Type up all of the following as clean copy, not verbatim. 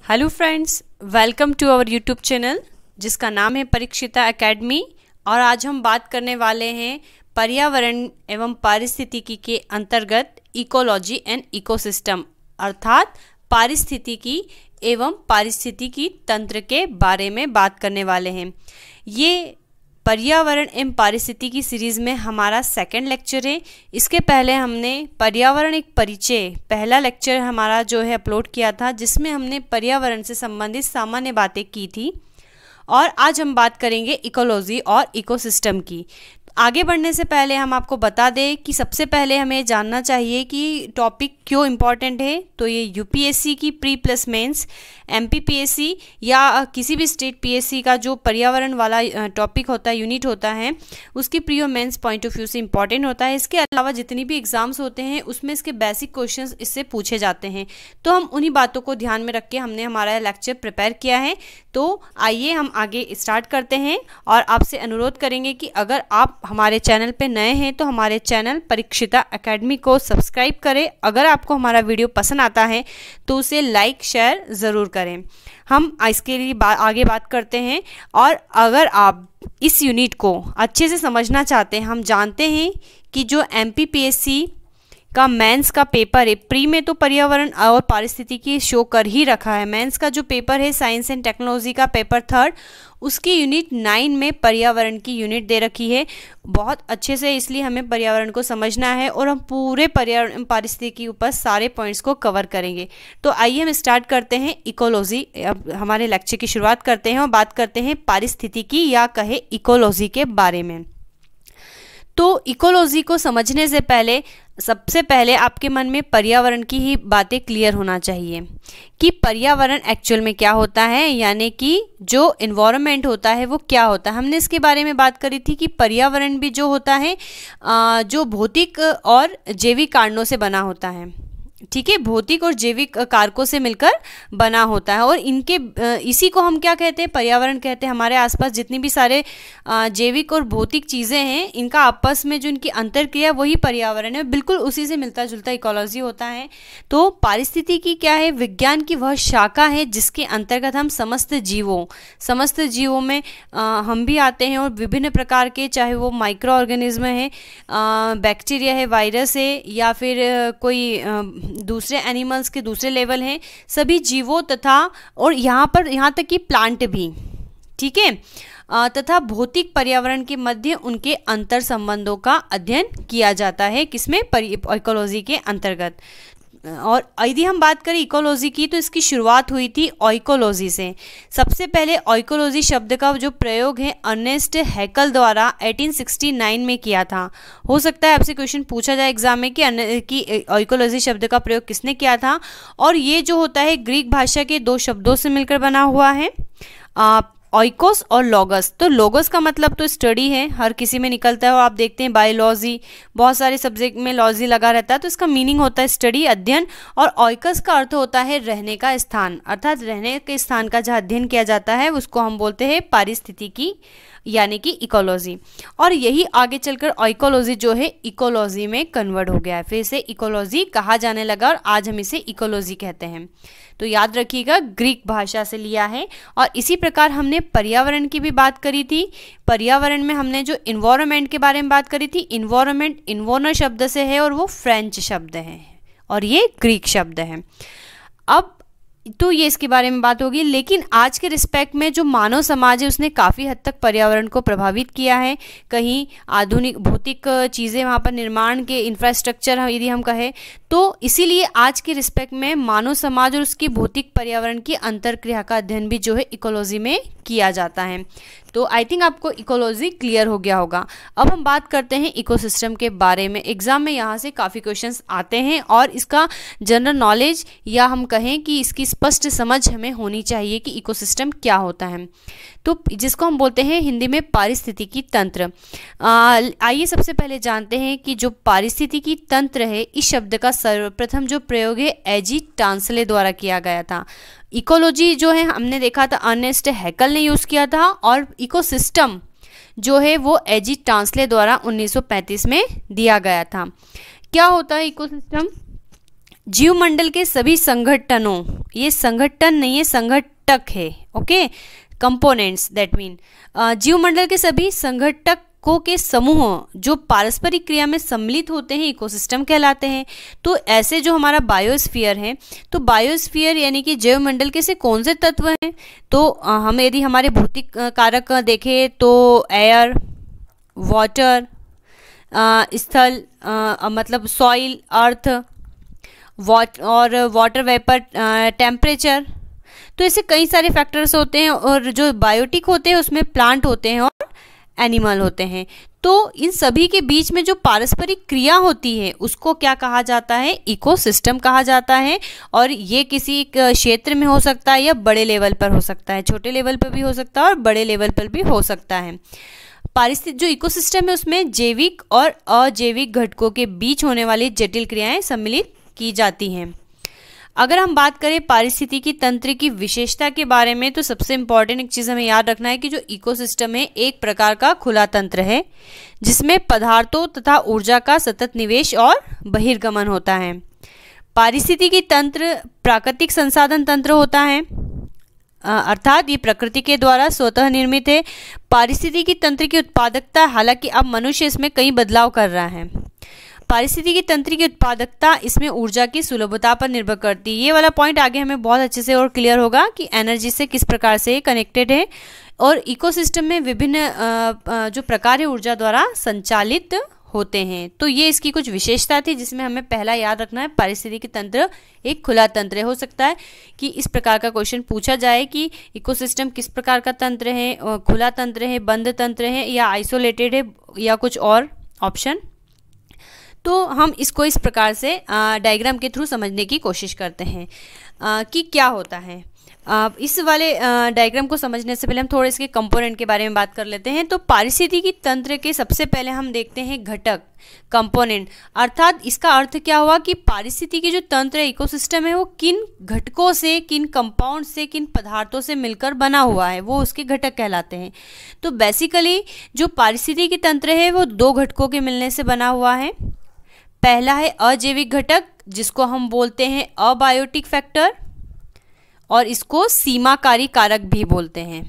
Hello friends, welcome to our YouTube channel जिसका नाम है परीक्षिता एकेडमी। और आज हम बात करने वाले हैं पर्यावरण एवं पारिस्थितिकी के अंतर्गत इकोलॉजी एंड इकोसिस्टम अर्थात पारिस्थितिकी एवं पारिस्थितिकी तंत्र के बारे में बात करने वाले हैं। ये पर्यावरण एवं पारिस्थितिकी सीरीज़ में हमारा सेकंड लेक्चर है। इसके पहले हमने पर्यावरण एक परिचय पहला लेक्चर हमारा जो है अपलोड किया था, जिसमें हमने पर्यावरण से संबंधित सामान्य बातें की थी। और आज हम बात करेंगे इकोलॉजी और इकोसिस्टम की। आगे बढ़ने से पहले हम आपको बता दें कि सबसे पहले हमें जानना चाहिए कि टॉपिक क्यों इम्पॉर्टेंट है। तो ये यूपीएससी की प्री प्लस मेंस, एमपीपीएससी या किसी भी स्टेट पीएससी का जो पर्यावरण वाला टॉपिक होता है, यूनिट होता है, उसकी प्री और मेंस पॉइंट ऑफ व्यू से इम्पॉर्टेंट होता है। इसके अलावा जितनी भी एग्जाम्स होते हैं उसमें इसके बेसिक क्वेश्चंस इससे पूछे जाते हैं। तो हम उन्हीं बातों को ध्यान में रख के हमने हमारा लेक्चर प्रिपेयर किया है। तो आइए हम आगे स्टार्ट करते हैं और आपसे अनुरोध करेंगे कि अगर आप हमारे चैनल पे नए हैं तो हमारे चैनल परीक्षिता एकेडमी को सब्सक्राइब करें। अगर आपको हमारा वीडियो पसंद आता है तो उसे लाइक शेयर ज़रूर करें। हम इसके लिए आगे बात करते हैं। और अगर आप इस यूनिट को अच्छे से समझना चाहते हैं, हम जानते हैं कि जो एमपीपीएससी का मेंस का पेपर है, प्री में तो पर्यावरण और पारिस्थितिकी शो कर ही रखा है। मेंस का जो पेपर है साइंस एंड टेक्नोलॉजी का पेपर 3 उसकी यूनिट 9 में पर्यावरण की यूनिट दे रखी है बहुत अच्छे से। इसलिए हमें पर्यावरण को समझना है और हम पूरे पर्यावरण पारिस्थितिकी के ऊपर सारे पॉइंट्स को कवर करेंगे। तो आइए हम स्टार्ट करते हैं इकोलॉजी। अब हमारे लेक्चर की शुरुआत करते हैं और बात करते हैं पारिस्थितिकी या कहे इकोलॉजी के बारे में। तो इकोलॉजी को समझने से पहले सबसे पहले आपके मन में पर्यावरण की ही बातें क्लियर होना चाहिए कि पर्यावरण एक्चुअल में क्या होता है, यानी कि जो इन्वायरमेंट होता है वो क्या होता है। हमने इसके बारे में बात करी थी कि पर्यावरण भी जो होता है जो भौतिक और जैविक कारणों से बना होता है। ठीक है, भौतिक और जैविक कारकों से मिलकर बना होता है। और इनके इसी को हम क्या कहते हैं, पर्यावरण कहते हैं। हमारे आसपास जितनी भी सारे जैविक और भौतिक चीज़ें हैं, इनका आपस में जो इनकी अंतरक्रिया वही पर्यावरण है। बिल्कुल उसी से मिलता जुलता इकोलॉजी होता है। तो पारिस्थितिकी क्या है, विज्ञान की वह शाखा है जिसके अंतर्गत हम समस्त जीवों में हम भी आते हैं। और विभिन्न प्रकार के, चाहे वो माइक्रो ऑर्गेनिज्म है, बैक्टीरिया है, वायरस है, या फिर कोई दूसरे एनिमल्स के दूसरे लेवल हैं, सभी जीवों तथा और यहाँ तक कि प्लांट भी, ठीक है, तथा भौतिक पर्यावरण के मध्य उनके अंतर संबंधों का अध्ययन किया जाता है। किसमें, इकोलॉजी के अंतर्गत। और यदि हम बात करें इकोलॉजी की तो इसकी शुरुआत हुई थी ऑइकोलॉजी से। सबसे पहले ऑइकोलॉजी शब्द का जो प्रयोग है अर्नेस्ट हैकल द्वारा 1869 में किया था। हो सकता है आपसे क्वेश्चन पूछा जाए एग्जाम में कि ऑइकोलॉजी शब्द का प्रयोग किसने किया था। और ये जो होता है ग्रीक भाषा के 2 शब्दों से मिलकर बना हुआ है, ऑइकोस और लॉगस। तो लॉगस का मतलब तो स्टडी है, हर किसी में निकलता है। और आप देखते हैं बायोलॉजी, बहुत सारे सब्जेक्ट में लॉजी लगा रहता है, तो इसका मीनिंग होता है स्टडी, अध्ययन। और ऑइकस का अर्थ होता है रहने का स्थान, अर्थात रहने के स्थान का जहाँ अध्ययन किया जाता है उसको हम बोलते हैं पारिस्थितिकी यानी कि इकोलॉजी। और यही आगे चलकर ऑइकोलॉजी जो है इकोलॉजी में कन्वर्ट हो गया है, फिर इसे इकोलॉजी कहा जाने लगा और आज हम इसे इकोलॉजी कहते हैं। तो याद रखिएगा, ग्रीक भाषा से लिया है। और इसी प्रकार हमने पर्यावरण की भी बात करी थी। पर्यावरण में हमने जो इन्वायरमेंट के बारे में बात करी थी, इन्वायरमेंट इन्वोनर शब्द से है और वो फ्रेंच शब्द है और ये ग्रीक शब्द है। अब तो ये इसके बारे में बात होगी। लेकिन आज के रिस्पेक्ट में जो मानव समाज है उसने काफ़ी हद तक पर्यावरण को प्रभावित किया है। कहीं आधुनिक भौतिक चीज़ें वहाँ पर निर्माण के इंफ्रास्ट्रक्चर यदि हम कहें तो इसीलिए आज के रिस्पेक्ट में मानव समाज और उसकी भौतिक पर्यावरण की अंतरक्रिया का अध्ययन भी जो है इकोलॉजी में किया जाता है। तो आई थिंक आपको इकोलॉजी क्लियर हो गया होगा। अब हम बात करते हैं इकोसिस्टम के बारे में। एग्जाम में यहाँ से काफ़ी क्वेश्चंस आते हैं और इसका जनरल नॉलेज या हम कहें कि इसकी स्पष्ट समझ हमें होनी चाहिए कि इकोसिस्टम क्या होता है। तो जिसको हम बोलते हैं हिंदी में पारिस्थितिकी तंत्र। आइए सबसे पहले जानते हैं कि जो पारिस्थितिकी तंत्र है, इस शब्द का सर्वप्रथम जो प्रयोग है एजी टांसले द्वारा किया गया था। इकोलॉजी जो है हमने देखा था अर्नेस्ट हैकल ने यूज़ किया था, और इकोसिस्टम जो है वो एजी टांसले द्वारा 1935 में दिया गया था। क्या होता है इकोसिस्टम? जीवमंडल के सभी संघटनों, ये संगठन नहीं है, संघटक है, ओके, कंपोनेंट्स दैट मीन, जीवमंडल के सभी संघटकों के समूह जो पारस्परिक क्रिया में सम्मिलित होते हैं इकोसिस्टम कहलाते हैं। तो ऐसे जो हमारा बायोस्फीयर है, तो बायोस्फीयर यानी कि जैवमंडल के से कौन से तत्व हैं, तो हम यदि हमारे भौतिक कारक देखें तो एयर, वाटर, स्थल मतलब सॉइल, अर्थ, और वाटर वेपर, टेम्परेचर, तो ऐसे कई सारे फैक्टर्स होते हैं। और जो बायोटिक होते हैं उसमें प्लांट होते हैं और एनिमल होते हैं। तो इन सभी के बीच में जो पारस्परिक क्रिया होती है उसको क्या कहा जाता है, इकोसिस्टम कहा जाता है। और ये किसी क्षेत्र में हो सकता है या बड़े लेवल पर हो सकता है, छोटे लेवल पर भी हो सकता है और बड़े लेवल पर भी हो सकता है। पारिस्थितिक जो इकोसिस्टम है उसमें जैविक और अजैविक घटकों के बीच होने वाली जटिल क्रियाएं सम्मिलित की जाती हैं। अगर हम बात करें पारिस्थितिकी तंत्र की विशेषता के बारे में, तो सबसे इम्पॉर्टेंट एक चीज़ हमें याद रखना है कि जो इकोसिस्टम है एक प्रकार का खुला तंत्र है जिसमें पदार्थों तथा ऊर्जा का सतत निवेश और बहिर्गमन होता है। पारिस्थितिकी तंत्र प्राकृतिक संसाधन तंत्र होता है, अर्थात ये प्रकृति के द्वारा स्वतः निर्मित है। पारिस्थितिकी तंत्र की उत्पादकता, हालांकि अब मनुष्य इसमें कई बदलाव कर रहा है। पारिस्थितिकी तंत्र की उत्पादकता इसमें ऊर्जा की सुलभता पर निर्भर करती है। ये वाला पॉइंट आगे हमें बहुत अच्छे से और क्लियर होगा कि एनर्जी से किस प्रकार से कनेक्टेड है। और इकोसिस्टम में विभिन्न जो प्रकार है ऊर्जा द्वारा संचालित होते हैं। तो ये इसकी कुछ विशेषता थी जिसमें हमें पहला याद रखना है, पारिस्थितिकी तंत्र एक खुला तंत्र है। हो सकता है कि इस प्रकार का क्वेश्चन पूछा जाए कि इकोसिस्टम किस प्रकार का तंत्र है, खुला तंत्र है, बंद तंत्र है या आइसोलेटेड है या कुछ और ऑप्शन। तो हम इसको इस प्रकार से डायग्राम के थ्रू समझने की कोशिश करते हैं कि क्या होता है। इस वाले डायग्राम को समझने से पहले हम थोड़े इसके कंपोनेंट के बारे में बात कर लेते हैं। तो पारिस्थितिकी तंत्र के सबसे पहले हम देखते हैं घटक, कंपोनेंट, अर्थात इसका अर्थ क्या हुआ कि पारिस्थितिकी जो तंत्र है, इकोसिस्टम है, वो किन घटकों से, किन कंपाउंड से, किन पदार्थों से मिलकर बना हुआ है, वो उसके घटक कहलाते हैं। तो बेसिकली जो पारिस्थितिकी तंत्र है वो दो घटकों के मिलने से बना हुआ है। पहला है अजैविक घटक जिसको हम बोलते हैं अबायोटिक फैक्टर, और इसको सीमाकारी कारक भी बोलते हैं।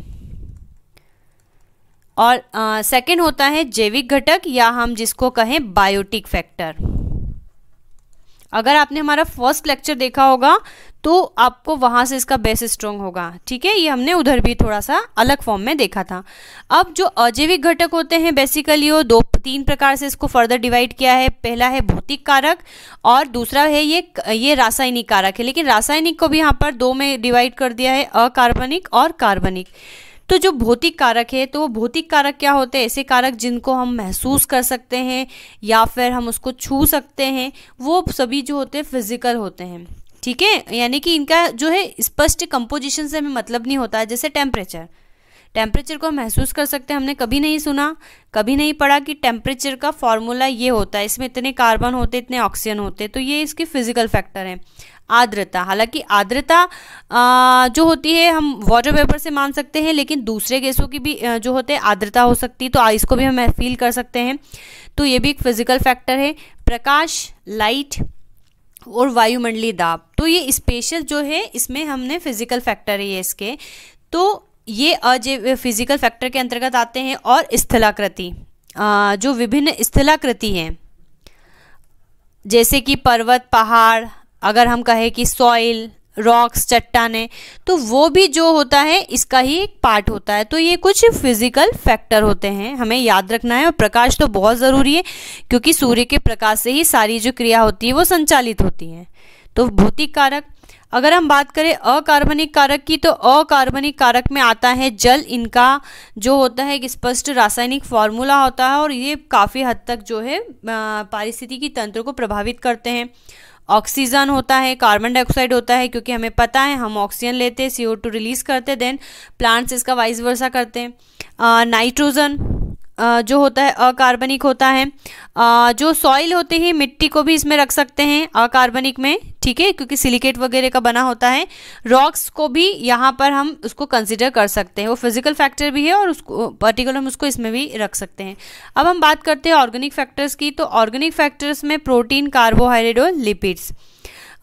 और सेकंड होता है जैविक घटक या हम जिसको कहें बायोटिक फैक्टर। अगर आपने हमारा फर्स्ट लेक्चर देखा होगा तो आपको वहां से इसका बेस स्ट्रॉन्ग होगा, ठीक है। ये हमने उधर भी थोड़ा सा अलग फॉर्म में देखा था। अब जो अजैविक घटक होते हैं बेसिकली वो तीन प्रकार से इसको फर्दर डिवाइड किया है। पहला है भौतिक कारक और दूसरा है ये रासायनिक कारक है, लेकिन रासायनिक को भी यहाँ पर दो में डिवाइड कर दिया है, अकार्बनिक और कार्बनिक। तो जो भौतिक कारक है, तो वो भौतिक कारक क्या होते हैं, ऐसे कारक जिनको हम महसूस कर सकते हैं या फिर हम उसको छू सकते हैं, वो सभी जो होते हैं फिजिकल होते हैं, ठीक है। यानी कि इनका जो है स्पष्ट कंपोजिशन से हमें मतलब नहीं होता है। जैसे टेम्परेचर को हम महसूस कर सकते हैं, हमने कभी नहीं सुना, कभी नहीं पढ़ा कि टेम्परेचर का फॉर्मूला ये होता है, इसमें इतने कार्बन होते, इतने ऑक्सीजन होते, तो ये इसके फिजिकल फैक्टर हैं। आर्द्रता, हालांकि आर्द्रता जो होती है हम वाटर वेपर से मान सकते हैं, लेकिन दूसरे गैसों की भी जो होते हैं आर्द्रता हो सकती है, तो इसको भी हम फील कर सकते हैं, तो ये भी एक फिजिकल फैक्टर है। प्रकाश, लाइट और वायुमंडलीय दाब, तो ये स्पेशल जो है इसमें हमने फिजिकल फैक्टर है ये इसके, तो ये फिजिकल फैक्टर के अंतर्गत आते हैं। और स्थलाकृति, जो विभिन्न स्थलाकृति हैं जैसे कि पर्वत, पहाड़, अगर हम कहें कि सॉइल, रॉक्स, चट्टानें, तो वो भी जो होता है इसका ही एक पार्ट होता है। तो ये कुछ फिजिकल फैक्टर होते हैं, हमें याद रखना है। और प्रकाश तो बहुत ज़रूरी है क्योंकि सूर्य के प्रकाश से ही सारी जो क्रिया होती है वो संचालित होती है। तो भौतिक कारक, अगर हम बात करें अकार्बनिक कारक की, तो अकार्बनिक कारक में आता है जल। इनका जो होता है एक स्पष्ट रासायनिक फॉर्मूला होता है और ये काफ़ी हद तक जो है पारिस्थितिकी तंत्र को प्रभावित करते हैं। ऑक्सीजन होता है, कार्बन डाइऑक्साइड होता है, क्योंकि हमें पता है हम ऑक्सीजन लेते हैं, CO2 रिलीज करते हैं, देन प्लांट्स इसका वाइस वर्सा करते हैं। नाइट्रोजन जो होता है अकार्बनिक होता है। जो सॉइल होते हैं, मिट्टी को भी इसमें रख सकते हैं अकार्बनिक में, ठीक है, क्योंकि सिलिकेट वगैरह का बना होता है। रॉक्स को भी यहाँ पर हम उसको कंसिडर कर सकते हैं, वो फिजिकल फैक्टर भी है और उसको पर्टिकुलर हम उसको इसमें भी रख सकते हैं। अब हम बात करते हैं ऑर्गेनिक फैक्टर्स की। तो ऑर्गेनिक फैक्टर्स में प्रोटीन, कार्बोहाइड्रेट और लिपिड्स।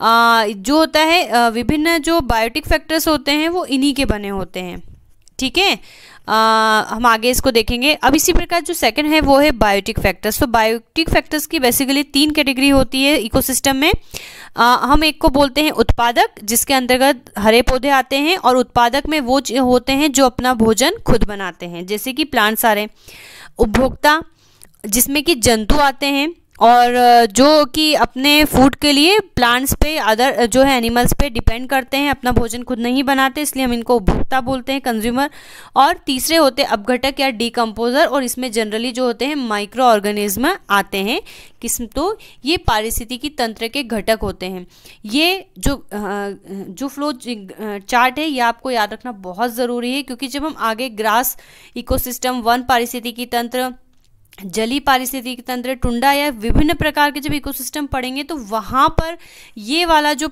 जो होता है विभिन्न जो बायोटिक फैक्टर्स होते हैं वो इन्हीं के बने होते हैं। ठीक है, हम आगे इसको देखेंगे। अब इसी प्रकार जो सेकंड है वो है बायोटिक फैक्टर्स। तो बायोटिक फैक्टर्स की बेसिकली 3 कैटेगरी होती है इकोसिस्टम में। हम एक को बोलते हैं उत्पादक, जिसके अंतर्गत हरे पौधे आते हैं, और उत्पादक में वो होते हैं जो अपना भोजन खुद बनाते हैं, जैसे कि प्लांट्स आ रहे हैं। उपभोक्ता, जिसमें कि जंतु आते हैं और जो कि अपने फूड के लिए प्लांट्स पे, अदर जो है एनिमल्स पे डिपेंड करते हैं, अपना भोजन खुद नहीं बनाते, इसलिए हम इनको उपभोक्ता बोलते हैं, कंज्यूमर। और तीसरे होते हैं अपघटक या डिकम्पोजर, और इसमें जनरली जो होते हैं माइक्रो ऑर्गेनिज्म आते हैं किस्म। तो ये पारिस्थितिकी तंत्र के घटक होते हैं। ये जो फ्लो चार्ट है ये आपको याद रखना बहुत ज़रूरी है, क्योंकि जब हम आगे ग्रास इकोसिस्टम, वन पारिस्थितिकी तंत्र, जलीय पारिस्थितिकी तंत्र, टुंडा या विभिन्न प्रकार के जब इकोसिस्टम पढ़ेंगे तो वहाँ पर ये वाला जो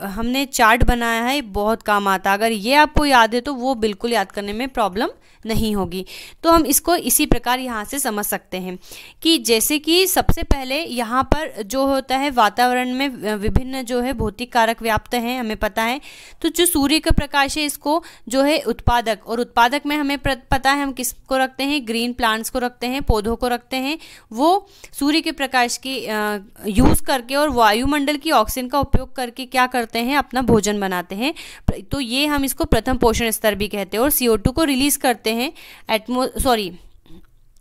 हमने चार्ट बनाया है बहुत काम आता है। अगर ये आपको याद है तो वो बिल्कुल याद करने में प्रॉब्लम नहीं होगी। तो हम इसको इसी प्रकार यहाँ से समझ सकते हैं कि जैसे कि सबसे पहले यहाँ पर जो होता है वातावरण में विभिन्न जो है भौतिक कारक व्याप्त हैं, हमें पता है। तो जो सूर्य का प्रकाश है इसको जो है उत्पादक, और उत्पादक में हमें पता है हम किसको रखते हैं, ग्रीन प्लांट्स को रखते हैं, पौधों को रखते हैं। वो सूर्य के प्रकाश की यूज़ करके और वायुमंडल की ऑक्सीजन का उपयोग करके क्या करते हैं, अपना भोजन बनाते हैं। तो ये हम इसको प्रथम पोषण स्तर भी कहते हैं। और CO2 को रिलीज करते हैं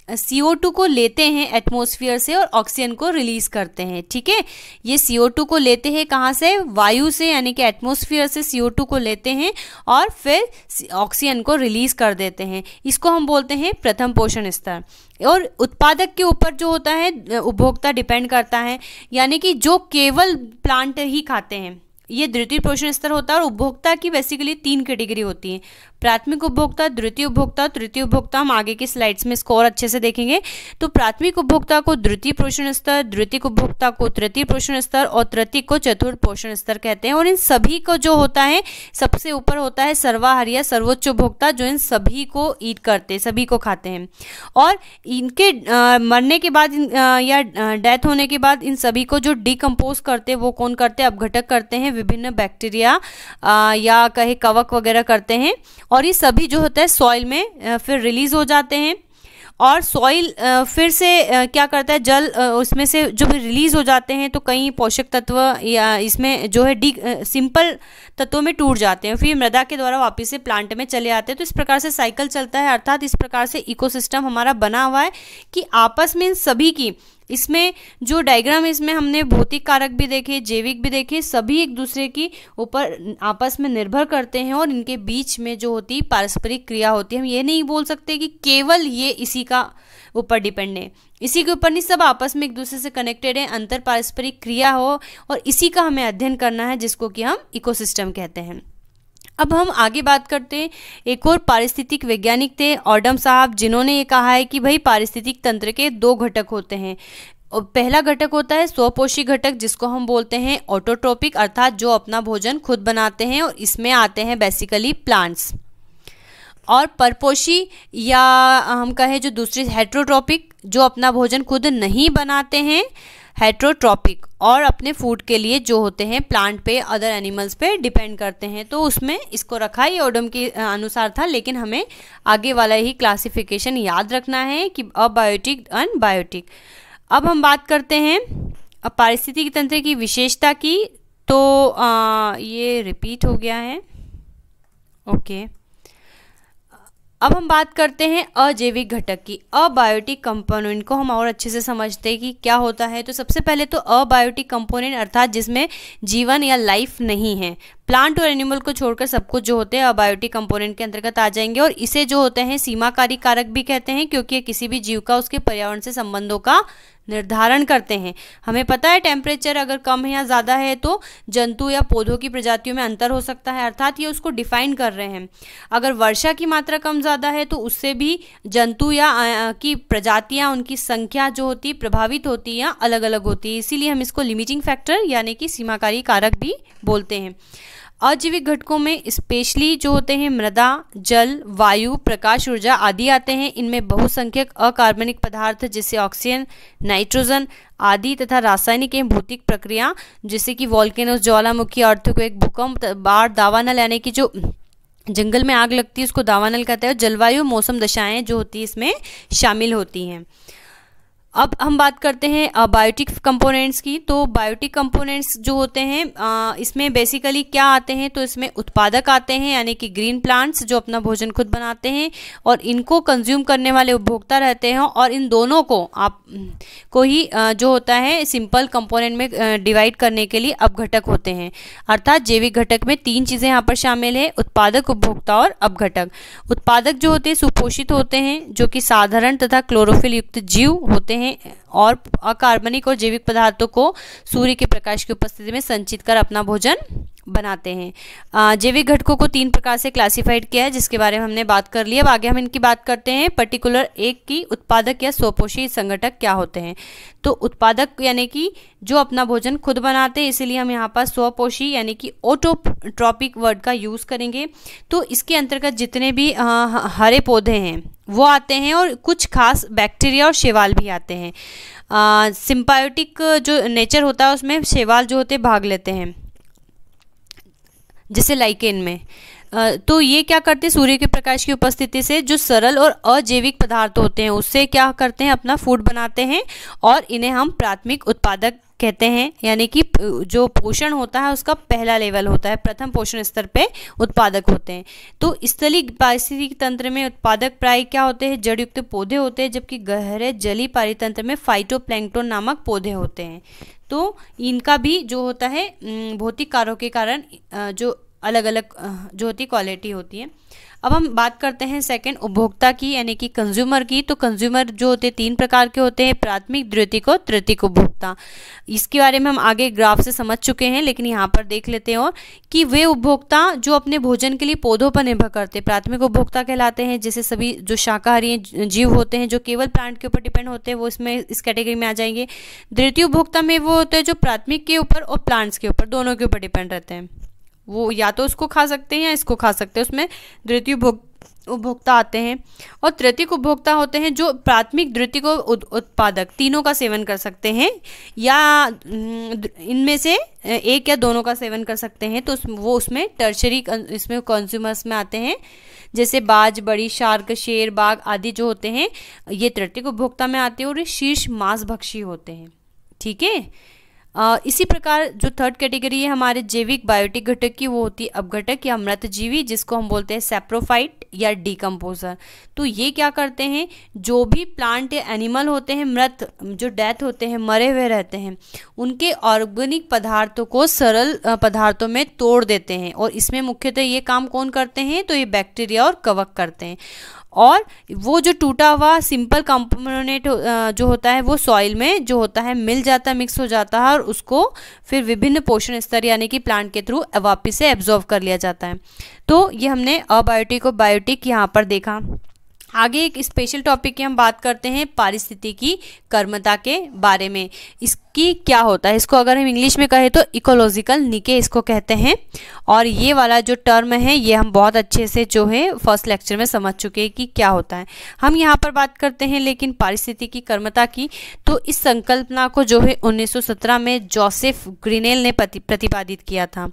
CO2 को लेते हैं एटमॉस्फेयर से और ऑक्सीजन को रिलीज करते हैं। ठीक है, ये CO2 को लेते हैं कहाँ से, वायु से, यानी कि एटमॉस्फेयर से CO2 को लेते हैं और फिर ऑक्सीजन को रिलीज कर देते हैं। इसको हम बोलते हैं प्रथम पोषण स्तर। और उत्पादक के ऊपर जो होता है उपभोक्ता डिपेंड करता है, यानी कि जो केवल प्लांट ही खाते हैं, ये द्वितीय पोषण स्तर होता है। और उपभोक्ता की बेसिकली 3 कैटेगरी होती है, प्राथमिक उपभोक्ता, द्वितीय उपभोक्ता, तृतीय उपभोक्ता। हम आगे की स्लाइड्स में इसको और अच्छे से देखेंगे। तो प्राथमिक उपभोक्ता को द्वितीय पोषण स्तर, द्वितीय उपभोक्ता को तृतीय पोषण स्तर और तृतीय को चतुर्थ पोषण स्तर कहते हैं। और इन सभी को जो होता है सबसे ऊपर होता है सर्वाहारी या सर्वोच्च उपभोक्ता, जो इन सभी को ईट करते हैं, सभी को खाते हैं। और इनके मरने के बाद या डेथ होने के बाद इन सभी को जो डिकम्पोज करते हैं वो कौन करते हैं, अपघटक करते हैं, विभिन्न बैक्टीरिया या कहे कवक वगैरह करते हैं। और ये सभी जो होता है सॉइल में फिर रिलीज हो जाते हैं। और सॉइल फिर से क्या करता है, जल उसमें से जो भी रिलीज हो जाते हैं तो कई पोषक तत्व या इसमें जो है सिंपल तत्वों में टूट जाते हैं, फिर मृदा के द्वारा वापस से प्लांट में चले आते हैं। तो इस प्रकार से साइकिल चलता है। अर्थात इस प्रकार से इकोसिस्टम हमारा बना हुआ है कि आपस में इन सभी की, इसमें जो डायग्राम है इसमें हमने भौतिक कारक भी देखे, जैविक भी देखे, सभी एक दूसरे की ऊपर आपस में निर्भर करते हैं और इनके बीच में जो होती है पारस्परिक क्रिया होती है। हम ये नहीं बोल सकते कि केवल ये इसी का ऊपर डिपेंड है, इसी के ऊपर नहीं, सब आपस में एक दूसरे से कनेक्टेड है, अंतर पारस्परिक क्रिया हो, और इसी का हमें अध्ययन करना है जिसको कि हम इकोसिस्टम कहते हैं। अब हम आगे बात करते हैं, एक और पारिस्थितिक वैज्ञानिक थे ऑडम साहब, जिन्होंने ये कहा है कि भाई पारिस्थितिक तंत्र के 2 घटक होते हैं। और पहला घटक होता है स्वपोषी घटक, जिसको हम बोलते हैं ऑटोट्रोपिक, अर्थात जो अपना भोजन खुद बनाते हैं, और इसमें आते हैं बेसिकली प्लांट्स। और परपोषी या हम कहें जो दूसरी हेट्रोट्रोपिक, जो अपना भोजन खुद नहीं बनाते हैं, हेट्रोट्रोपिक, और अपने फूड के लिए जो होते हैं प्लांट पे, अदर एनिमल्स पे डिपेंड करते हैं। तो उसमें इसको रखा ये ओडम के अनुसार था, लेकिन हमें आगे वाला ही क्लासिफिकेशन याद रखना है कि अबायोटिक, अनबायोटिक। अब हम बात करते हैं पारिस्थितिकी तंत्र की विशेषता की। तो ये रिपीट हो गया है, ओके। अब हम बात करते हैं अजैविक घटक की, अबायोटिक कंपोनेंट को हम और अच्छे से समझते हैं कि क्या होता है। तो सबसे पहले तो अबायोटिक कंपोनेंट अर्थात जिसमें जीवन या लाइफ नहीं है, प्लांट और एनिमल को छोड़कर सब कुछ जो होते हैं अबायोटिक कंपोनेंट के अंतर्गत आ जाएंगे। और इसे जो होते हैं सीमाकारी कारक भी कहते हैं, क्योंकि ये किसी भी जीव का उसके पर्यावरण से संबंधों का निर्धारण करते हैं। हमें पता है टेम्परेचर अगर कम है या ज़्यादा है तो जंतु या पौधों की प्रजातियों में अंतर हो सकता है, अर्थात ये उसको डिफाइन कर रहे हैं। अगर वर्षा की मात्रा कम ज़्यादा है तो उससे भी जंतु या की प्रजातियां, उनकी संख्या जो होती प्रभावित होती है या अलग अलग होती है, इसीलिए हम इसको लिमिटिंग फैक्टर यानी कि सीमाकारी कारक भी बोलते हैं। अजैविक घटकों में स्पेशली जो होते हैं मृदा, जल, वायु, प्रकाश ऊर्जा आदि आते हैं। इनमें बहुसंख्यक अकार्बनिक पदार्थ जैसे ऑक्सीजन, नाइट्रोजन आदि तथा रासायनिक एवं भौतिक प्रक्रिया जैसे कि वोल्केनोस, ज्वालामुखी, अर्थक्वेक, भूकंप, बाढ़, दावानल यानी कि जो जंगल में आग लगती है उसको दावानल कहते हैं। जलवायु, मौसम दशाएं जो होती है इसमें शामिल होती हैं। अब हम बात करते हैं बायोटिक कंपोनेंट्स की। तो बायोटिक कंपोनेंट्स जो होते हैं इसमें बेसिकली क्या आते हैं, तो इसमें उत्पादक आते हैं यानी कि ग्रीन प्लांट्स जो अपना भोजन खुद बनाते हैं और इनको कंज्यूम करने वाले उपभोक्ता रहते हैं। और इन दोनों को आप को ही जो होता है सिंपल कंपोनेंट में डिवाइड करने के लिए अपघटक होते हैं। अर्थात जैविक घटक में 3 चीज़ें यहाँ पर शामिल है, उत्पादक, उपभोक्ता और अपघटक। उत्पादक जो होते हैं सुपोषित होते हैं जो कि साधारण तथा क्लोरोफिल युक्त जीव होते हैं और अकार्बनिक और जैविक पदार्थों को सूर्य के प्रकाश की उपस्थिति में संचित कर अपना भोजन बनाते हैं। जैविक घटकों को 3 प्रकार से क्लासिफाइड किया है जिसके बारे में हमने बात कर ली। अब आगे हम इनकी बात करते हैं पर्टिकुलर एक की, उत्पादक या स्वपोषी संगठक क्या होते हैं। तो उत्पादक यानी कि जो अपना भोजन खुद बनाते हैं, इसीलिए हम यहाँ पर स्वपोषी यानी कि ऑटोट्रॉपिक वर्ड का यूज करेंगे। तो इसके अंतर्गत जितने भी हरे पौधे हैं वो आते हैं और कुछ खास बैक्टीरिया और शैवाल भी आते हैं। सिम्बायोटिक जो नेचर होता है उसमें शैवाल जो होते हैं भाग लेते हैं जैसे लाइकेन में। तो ये क्या करते हैं, सूर्य के प्रकाश की उपस्थिति से जो सरल और अजैविक पदार्थ होते हैं उससे क्या करते हैं, अपना फूड बनाते हैं और इन्हें हम प्राथमिक उत्पादक कहते हैं। यानी कि जो पोषण होता है उसका पहला लेवल होता है, प्रथम पोषण स्तर पे उत्पादक होते हैं। तो स्थलीय पारिस्थितिक तंत्र में उत्पादक प्राय क्या होते हैं, जड़ युक्त पौधे होते हैं, जबकि गहरे जलीय पारितंत्र में फाइटोप्लैंक्टन नामक पौधे होते हैं। तो इनका भी जो होता है भौतिक कार्यों के कारण जो अलग अलग जो होती क्वालिटी होती है। अब हम बात करते हैं सेकंड उपभोक्ता की यानी कि कंज्यूमर की। तो कंज्यूमर जो होते हैं 3 प्रकार के होते हैं, प्राथमिक, द्वितीयक और तृतीयक उपभोक्ता। इसके बारे में हम आगे ग्राफ से समझ चुके हैं, लेकिन यहाँ पर देख लेते हैं और कि वे उपभोक्ता जो अपने भोजन के लिए पौधों पर निर्भर करते हैं प्राथमिक उपभोक्ता कहलाते हैं। जैसे सभी जो शाकाहारी जीव होते हैं जो केवल प्लांट के ऊपर डिपेंड होते हैं वो इसमें इस कैटेगरी में आ जाएंगे। द्वितीय उपभोक्ता में वो होते हैं जो प्राथमिक के ऊपर और प्लांट्स के ऊपर दोनों के ऊपर डिपेंड रहते हैं, वो या तो उसको खा सकते हैं या इसको खा सकते हैं, उसमें द्वितीय उपभोक्ता आते हैं। और तृतीयक उपभोक्ता होते हैं जो प्राथमिक, द्वितीयक और उत्पादक तीनों का सेवन कर सकते हैं या इनमें से एक या दोनों का सेवन कर सकते हैं। तो वो उसमें टर्शरी इसमें कंज्यूमर्स में आते हैं। जैसे बाज, बड़ी, शार्क, शेर, बाघ आदि जो होते हैं ये तृतीयक उपभोक्ता में आते हैं और ये शीर्ष मांसभक्षी होते हैं। ठीक है। इसी प्रकार जो थर्ड कैटेगरी है हमारे जैविक बायोटिक घटक की वो होती है अपघटक या मृतजीवी, जिसको हम बोलते हैं सैप्रोफाइट या डिकम्पोजर। तो ये क्या करते हैं, जो भी प्लांट या एनिमल होते हैं मृत जो डेथ होते हैं, मरे हुए रहते हैं, उनके ऑर्गेनिक पदार्थों को सरल पदार्थों में तोड़ देते हैं। और इसमें मुख्यतः ये काम कौन करते हैं, तो ये बैक्टीरिया और कवक करते हैं। और वो जो टूटा हुआ सिंपल कंपोनेंट जो होता है वो सॉइल में जो होता है मिल जाता है, मिक्स हो जाता है और उसको फिर विभिन्न पोषण स्तर यानी कि प्लांट के थ्रू वापिस से एब्जॉर्ब कर लिया जाता है। तो ये हमने अबायोटिक और बायोटिक यहाँ पर देखा। आगे एक स्पेशल टॉपिक की हम बात करते हैं पारिस्थितिकी कर्मता के बारे में। इसकी क्या होता है, इसको अगर हम इंग्लिश में कहें तो इकोलॉजिकल निके इसको कहते हैं। और ये वाला जो टर्म है ये हम बहुत अच्छे से जो है फर्स्ट लेक्चर में समझ चुके हैं कि क्या होता है। हम यहाँ पर बात करते हैं लेकिन पारिस्थितिकी कर्मता की। तो इस संकल्पना को जो है 1917 में जोसेफ ग्रीनेल ने प्रतिपादित किया था।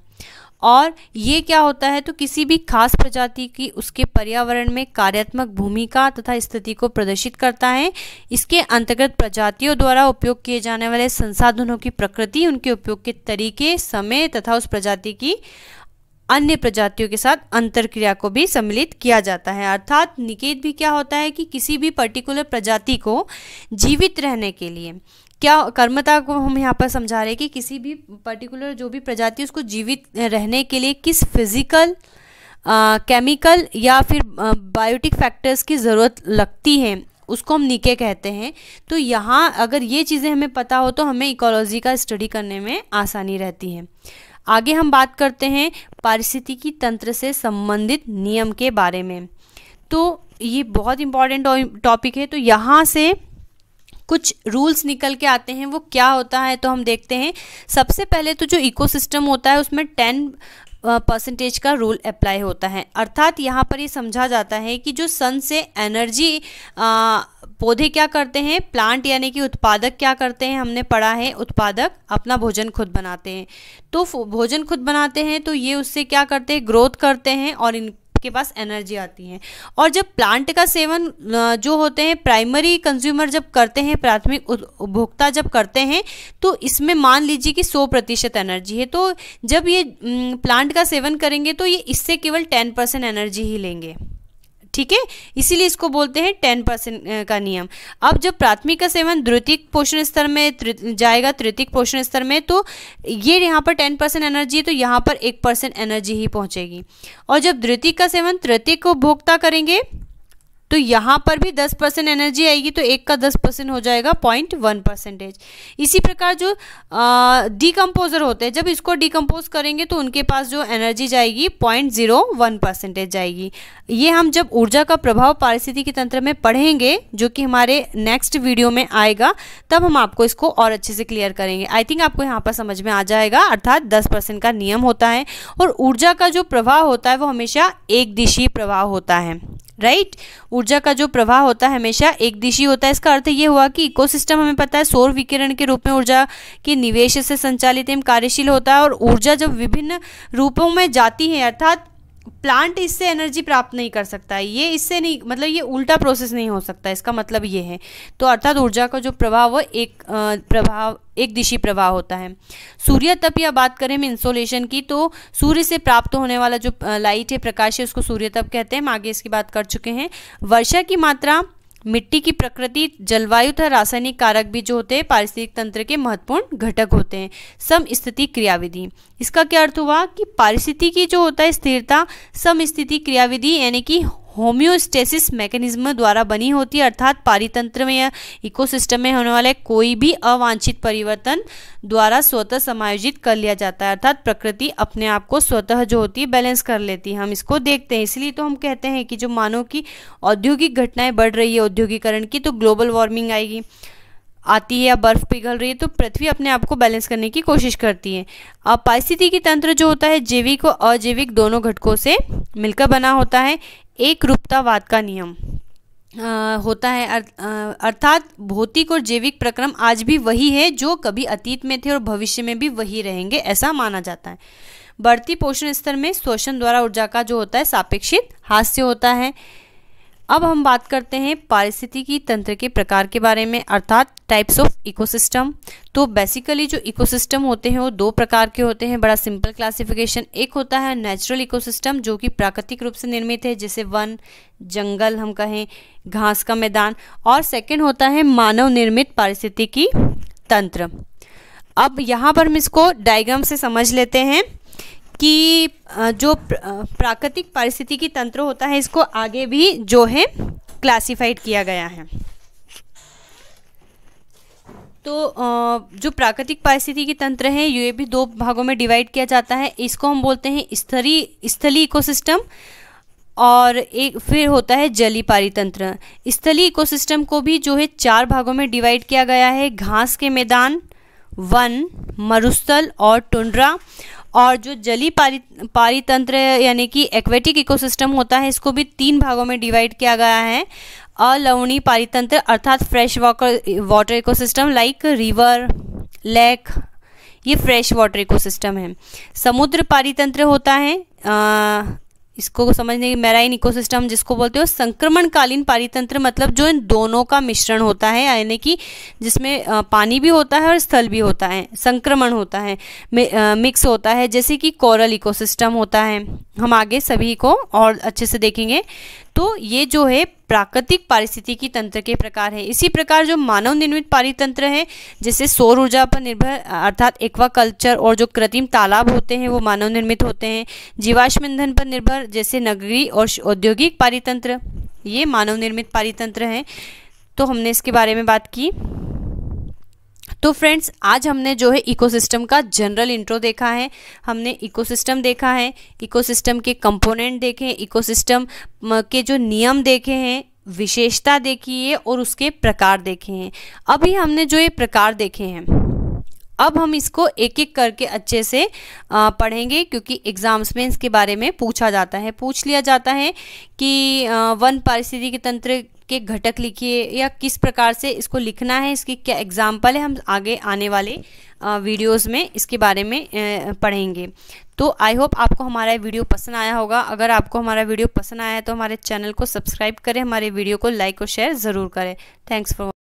और ये क्या होता है, तो किसी भी खास प्रजाति की उसके पर्यावरण में कार्यात्मक भूमिका तथा स्थिति को प्रदर्शित करता है। इसके अंतर्गत प्रजातियों द्वारा उपयोग किए जाने वाले संसाधनों की प्रकृति, उनके उपयोग के तरीके, समय तथा उस प्रजाति की अन्य प्रजातियों के साथ अंतरक्रिया को भी सम्मिलित किया जाता है। अर्थात निकेत भी क्या होता है कि किसी भी पर्टिकुलर प्रजाति को जीवित रहने के लिए क्या कर्मता को हम यहाँ पर समझा रहे हैं कि किसी भी पर्टिकुलर जो भी प्रजाति उसको जीवित रहने के लिए किस फिजिकल, केमिकल या फिर बायोटिक फैक्टर्स की ज़रूरत लगती है उसको हम निके कहते हैं। तो यहाँ अगर ये चीज़ें हमें पता हो तो हमें इकोलॉजी का स्टडी करने में आसानी रहती है। आगे हम बात करते हैं पारिस्थितिकी तंत्र से संबंधित नियम के बारे में। तो ये बहुत इंपॉर्टेंट टॉपिक है। तो यहाँ से कुछ रूल्स निकल के आते हैं, वो क्या होता है तो हम देखते हैं। सबसे पहले तो जो इकोसिस्टम होता है उसमें 10 परसेंटेज का रूल अप्लाई होता है। अर्थात यहाँ पर ये समझा जाता है कि जो सन से एनर्जी पौधे क्या करते हैं, प्लांट यानी कि उत्पादक क्या करते हैं, हमने पढ़ा है उत्पादक अपना भोजन खुद बनाते हैं। तो भोजन खुद बनाते हैं तो ये उससे क्या करते हैं, ग्रोथ करते हैं और इनके पास एनर्जी आती है। और जब प्लांट का सेवन जो होते हैं प्राइमरी कंज्यूमर जब करते हैं, प्राथमिक उपभोक्ता जब करते हैं, तो इसमें मान लीजिए कि 100% एनर्जी है। तो जब ये प्लांट का सेवन करेंगे तो ये इससे केवल 10% एनर्जी ही लेंगे, ठीक है, इसीलिए इसको बोलते हैं 10% का नियम। अब जब प्राथमिक का सेवन द्वितीयक पोषण स्तर में जाएगा, तृतीयक पोषण स्तर में, तो ये यहाँ पर 10% एनर्जी है तो यहाँ पर 1% एनर्जी ही पहुँचेगी। और जब द्वितीयक का सेवन तृतीयक को उपभोक्ता करेंगे तो यहाँ पर भी 10% एनर्जी आएगी, तो 1 का 10% हो जाएगा 0.1%। इसी प्रकार जो डिकम्पोजर होते हैं, जब इसको डिकम्पोज करेंगे तो उनके पास जो एनर्जी जाएगी 0.01% जाएगी। ये हम जब ऊर्जा का प्रभाव पारिस्थितिकी तंत्र में पढ़ेंगे, जो कि हमारे नेक्स्ट वीडियो में आएगा, तब हम आपको इसको और अच्छे से क्लियर करेंगे। आई थिंक आपको यहाँ पर समझ में आ जाएगा। अर्थात 10% का नियम होता है और ऊर्जा का जो प्रवाह होता है वो हमेशा एक दिशीय प्रवाह होता है, राइट। ऊर्जा का जो प्रवाह होता है हमेशा एक दिशी होता है। इसका अर्थ ये हुआ कि इकोसिस्टम हमें पता है सौर विकिरण के रूप में ऊर्जा के निवेश से संचालित एवं कार्यशील होता है। और ऊर्जा जब विभिन्न रूपों में जाती है, अर्थात प्लांट इससे एनर्जी प्राप्त नहीं कर सकता है, ये इससे नहीं, मतलब ये उल्टा प्रोसेस नहीं हो सकता, इसका मतलब ये है। तो अर्थात ऊर्जा का जो प्रवाह वो एक दिशी प्रवाह होता है। सूर्य तप या बात करें हम इंसोलेशन की, तो सूर्य से प्राप्त होने वाला जो लाइट है, प्रकाश है, उसको सूर्य तप कहते हैं। हम आगे इसकी बात कर चुके हैं। वर्षा की मात्रा, मिट्टी की प्रकृति, जलवायु तथा रासायनिक कारक भी जो होते हैं पारिस्थितिक तंत्र के महत्वपूर्ण घटक होते हैं। समस्थिति क्रियाविधि, इसका क्या अर्थ हुआ कि पारिस्थितिकी जो होता है स्थिरता समस्थिति क्रियाविधि यानी कि होम्योस्टेसिस मैकेनिज्म द्वारा बनी होती है। अर्थात पारितंत्र में या इकोसिस्टम में होने वाले कोई भी अवांछित परिवर्तन द्वारा स्वतः समायोजित कर लिया जाता है। अर्थात प्रकृति अपने आप को स्वतः जो होती है बैलेंस कर लेती है। हम इसको देखते हैं, इसलिए तो हम कहते हैं कि जो मानव की औद्योगिक घटनाएं बढ़ रही है औद्योगिकरण की, तो ग्लोबल वार्मिंग आती है या बर्फ पिघल रही है, तो पृथ्वी अपने आप को बैलेंस करने की कोशिश करती है। अब पारिस्थितिकी तंत्र जो होता है जैविक और अजैविक दोनों घटकों से मिलकर बना होता है। एक रूपतावाद का नियम होता है, अर्थात भौतिक और जैविक प्रक्रम आज भी वही है जो कभी अतीत में थे और भविष्य में भी वही रहेंगे, ऐसा माना जाता है। बढ़ती पोषण स्तर में शोषण द्वारा ऊर्जा का जो होता है सापेक्षिक हास्य होता है। अब हम बात करते हैं पारिस्थितिकी तंत्र के प्रकार के बारे में, अर्थात टाइप्स ऑफ इकोसिस्टम। तो बेसिकली जो इकोसिस्टम होते हैं वो 2 प्रकार के होते हैं, बड़ा सिंपल क्लासिफिकेशन। एक होता है नेचुरल इकोसिस्टम जो कि प्राकृतिक रूप से निर्मित है, जैसे वन, जंगल, हम कहें घास का मैदान। और सेकंड होता है मानव निर्मित पारिस्थितिकी तंत्र। अब यहाँ पर हम इसको डायग्राम से समझ लेते हैं कि जो प्राकृतिक पारिस्थितिकी तंत्र होता है इसको आगे भी जो है क्लासिफाइड किया गया है। तो जो प्राकृतिक पारिस्थितिकी तंत्र है ये भी 2 भागों में डिवाइड किया जाता है। इसको हम बोलते हैं स्थलीय इकोसिस्टम और एक फिर होता है जलीय पारितंत्र। स्थलीय इकोसिस्टम को भी जो है 4 भागों में डिवाइड किया गया है, घास के मैदान, वन, मरुस्थल और टुंड्रा। और जो जलीय पारितंत्र यानी कि एक्वेटिक इकोसिस्टम होता है इसको भी 3 भागों में डिवाइड किया गया है। अलवणीय पारितंत्र अर्थात fresh water ecosystem like river, lake, ये फ्रेश वाटर इकोसिस्टम है। समुद्र पारितंत्र होता है इसको समझने की मैराइन इकोसिस्टम जिसको बोलते हो। संक्रमणकालीन पारितंत्र मतलब जो इन दोनों का मिश्रण होता है, यानी कि जिसमें पानी भी होता है और स्थल भी होता है, संक्रमण होता है, मिक्स होता है, जैसे कि कोरल इकोसिस्टम होता है। हम आगे सभी को और अच्छे से देखेंगे। तो ये जो है प्राकृतिक पारिस्थितिकी तंत्र के प्रकार है। इसी प्रकार जो मानव निर्मित पारितंत्र है, जैसे सौर ऊर्जा पर निर्भर अर्थात एक्वाकल्चर और जो कृत्रिम तालाब होते हैं वो मानव निर्मित होते हैं। जीवाश्म ईंधन पर निर्भर जैसे नगरीय और औद्योगिक पारितंत्र, ये मानव निर्मित पारितंत्र हैं। तो हमने इसके बारे में बात की। तो फ्रेंड्स आज हमने जो है इकोसिस्टम का जनरल इंट्रो देखा है, हमने इकोसिस्टम देखा है, इकोसिस्टम के कंपोनेंट देखे, इकोसिस्टम के जो नियम देखे हैं, विशेषता देखी है और उसके प्रकार देखे हैं। अभी हमने जो ये प्रकार देखे हैं, अब हम इसको एक एक करके अच्छे से पढ़ेंगे, क्योंकि एग्जाम्स में इसके बारे में पूछ लिया जाता है कि वन पारिस्थितिकी तंत्र के घटक लिखिए, या किस प्रकार से इसको लिखना है, इसकी क्या एग्जाम्पल है। हम आगे आने वाले वीडियोस में इसके बारे में पढ़ेंगे। तो आई होप आपको हमारा वीडियो पसंद आया होगा। अगर आपको हमारा वीडियो पसंद आया है तो हमारे चैनल को सब्सक्राइब करें, हमारे वीडियो को लाइक और शेयर ज़रूर करें। Thanks for